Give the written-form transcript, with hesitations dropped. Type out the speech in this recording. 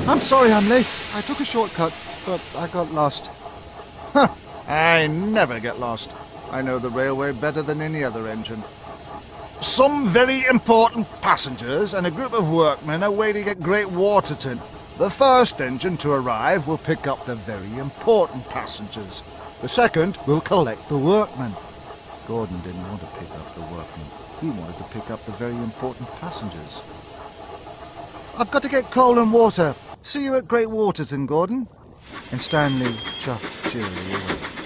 I'm sorry I'm late. I took a shortcut, but I got lost. Huh. I never get lost. I know the railway better than any other engine. Some very important passengers and a group of workmen are waiting at Great Waterton. The first engine to arrive will pick up the very important passengers. The second will collect the workmen. Gordon didn't want to pick up the workmen. He wanted to pick up the very important passengers. I've got to get coal and water. See you at Great Waterton, Gordon. And Stanley chuffed cheerily away.